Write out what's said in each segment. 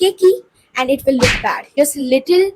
cakey and it will look bad. Just little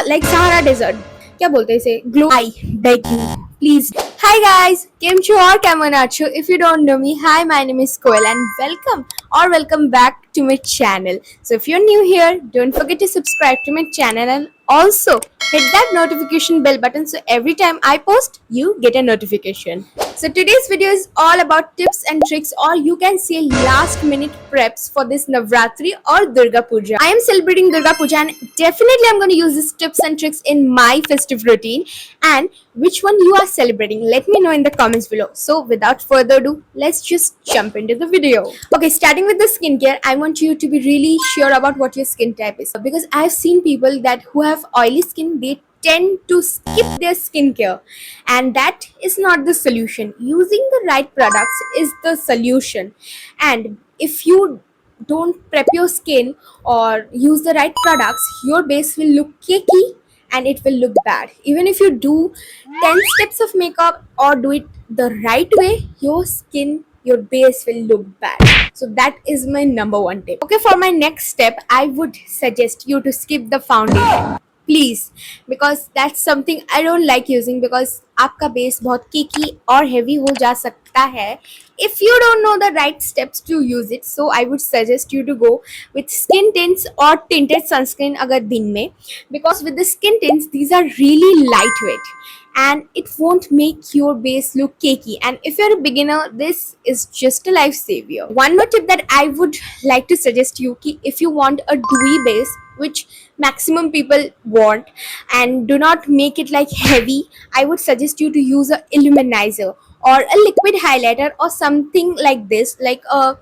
like Sahara Desert. क्या बोलते हैं इसे? Glow. I beg you, please. Hi guys, came to or Kamanacho. If you don't know me, hi, my name is Koel and welcome back to my channel. So if you're new here, don't forget to subscribe to my channel and also hit that notification bell button so every time I post, you get a notification. So today's video is all about tips and tricks, or you can say last minute preps for this Navratri or Durga Puja. I am celebrating Durga Puja and definitely I'm going to use these tips and tricks in my festive routine. And which one you are celebrating, let me know in the comments below. So without further ado, let's just jump into the video. Okay, starting with the skincare, I want you to be really sure about what your skin type is, because I've seen people that who have oily skin, they tend to skip their skincare, and that is not the solution. Using the right products is the solution. And if you don't prep your skin or use the right products, your base will look cakey and it will look bad. Even if you do 10 steps of makeup or do it the right way, your base will look bad. So that is my number one tip. Okay, for my next step, I would suggest you to skip the foundation, please, because that's something I don't like using, because आपका base बहुत केकी और heavy हो जा सकता है if you don't know the right steps to use it. So I would suggest you to go with skin tints or tinted sunscreen अगर दिन में, because with the skin tints, these are really lightweight and it won't make your base look cakey. And if you're a beginner, this is just a lifesaver. One more tip that I would like to suggest you, ki if you want a dewy base, which maximum people want, and do not make it like heavy, I would suggest you to use a illuminizer or a liquid highlighter or something like this, like a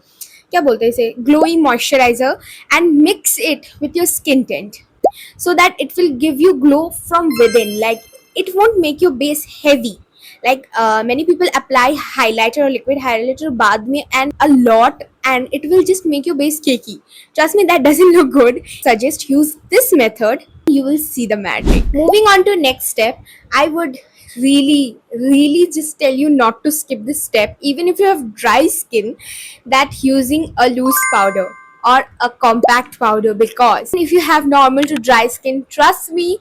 क्या बोलते हैं इसे, glowy moisturizer, and mix it with your skin tint so that it will give you glow from within. Like, it won't make your base heavy. Like many people apply highlighter or liquid highlighter बाद में and a lot, and it will just make your base cakey. Trust me, that doesn't look good. Suggest use this method, you will see the magic. Moving on to next step, I would really just tell you not to skip this step, even if you have dry skin, that using a loose powder or a compact powder. Because if you have normal to dry skin, trust me,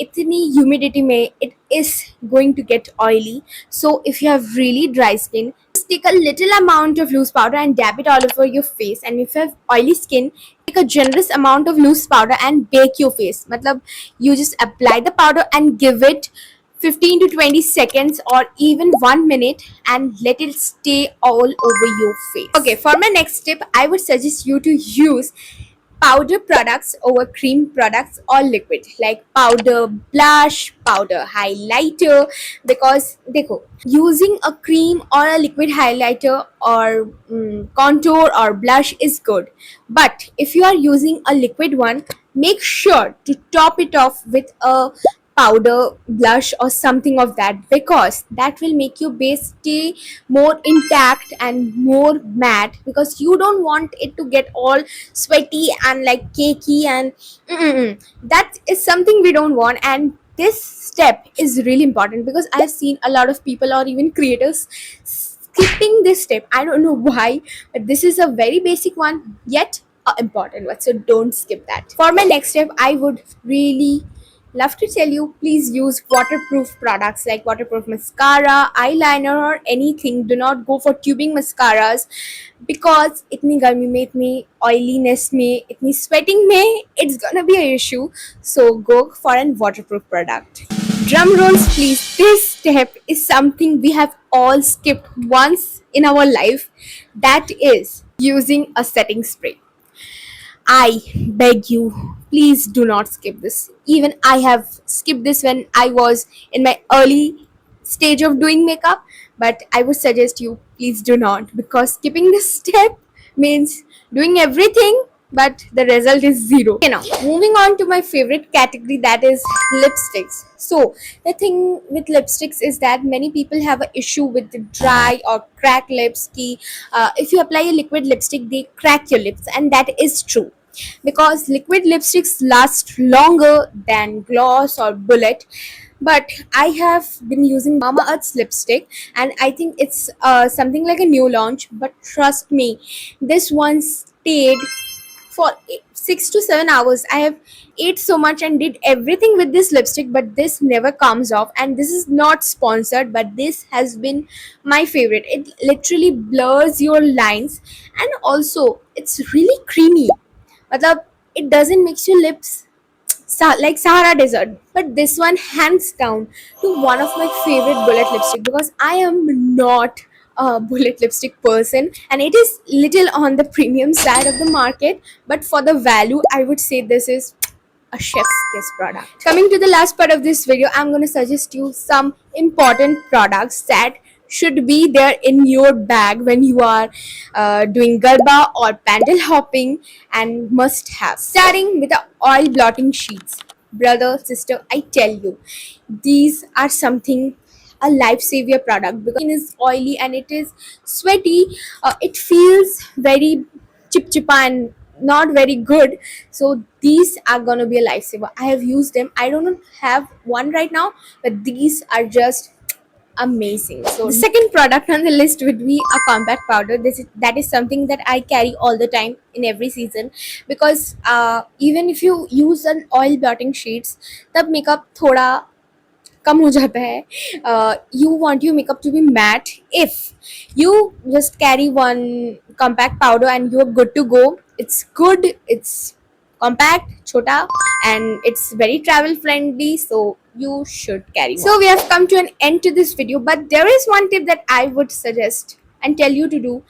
itni humidity mein it is going to get oily. So if you have really dry skin, just take a little amount of loose powder and dab it all over your face. And if you have oily skin, take a generous amount of loose powder and bake your face. Matlab, you just apply the powder and give it 15 to 20 seconds or even 1 minute and let it stay all over your face. Okay, for my next tip, I would suggest you to use powder products over cream products or liquid, like powder blush, powder highlighter. Because देखो, using a cream or a liquid highlighter or contour or blush is good, but if you are using a liquid one, make sure to top it off with a powder blush or something of that, because that will make your base stay more intact and more matte, because you don't want it to get all sweaty and like cakey and that is something we don't want. And this step is really important, because I've seen a lot of people or even creators skipping this step. I don't know why, but this is a very basic one, yet important one, so don't skip that. For my next step, I would really love to tell you, please use waterproof products like waterproof mascara, eyeliner or anything. Do not go for tubing mascaras, because itni garmi mein, itni oiliness mein, itni sweating mein, it's gonna be an issue. So go for a waterproof product. Drum rolls please. This step is something we have all skipped once in our life, that is using a setting spray. I beg you, please do not skip this. Even I have skipped this when I was in my early stage of doing makeup, but I would suggest you, please do not, because skipping this step means doing everything but the result is zero. You know, moving on to my favorite category, that is lipsticks. So the thing with lipsticks is that many people have an issue with the dry or cracked lips. If you apply a liquid lipstick, they crack your lips, and that is true, because liquid lipsticks last longer than gloss or bullet. But I have been using Mama Earth's lipstick, and I think it's something like a new launch, but trust me, this one stayed for 6 to 7 hours. I have ate so much and did everything with this lipstick, but this never comes off. And this is not sponsored, but this has been my favorite. It literally blurs your lines, and also it's really creamy. Matlab, it doesn't make your lips like Sahara Desert. But this one, hands down, to one of my favorite bullet lipstick, because I am not a bullet lipstick person, and it is little on the premium side of the market. But for the value, I would say this is a chef's kiss product. Coming to the last part of this video, I'm going to suggest you some important products that should be there in your bag when you are doing garba or pandal hopping, and must have. Starting with the oil blotting sheets. Brother, sister, I tell you, these are something, a lifesaver product, because it is oily and it is sweaty. It feels very chip chipa and not very good. So these are gonna be a lifesaver. I have used them. I don't have one right now, but these are just amazing. So the second product on the list would be a compact powder. That is something that I carry all the time in every season, because even if you use an oil blotting sheets, तब makeup थोड़ा कम हो जाता है. You want your makeup to be matte. If you just carry one compact powder and you're good to go. It's good, it's compact, chota, and it's very travel friendly, so you should carry one. So we have come to an end to this video, but there is one tip that I would suggest and tell you to do.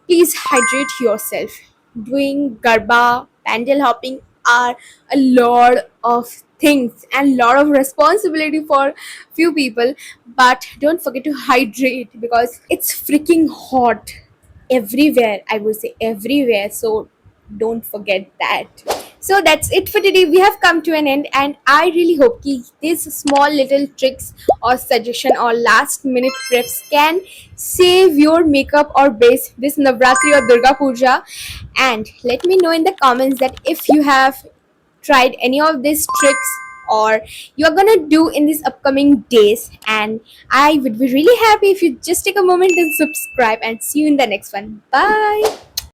Please hydrate yourself. Doing garba, pandal hopping are a lot of things and lot of responsibility for few people, but don't forget to hydrate, because it's freaking hot everywhere. I would say everywhere, so don't forget that. So that's it for today. We have come to an end, and I really hope ki these small little tricks or suggestion or last minute preps can save your makeup or base this Navratri or Durga Puja. And let me know in the comments that if you have tried any of these tricks or you're gonna do in these upcoming days, and I would be really happy if you just take a moment and subscribe, and see you in the next one. Bye.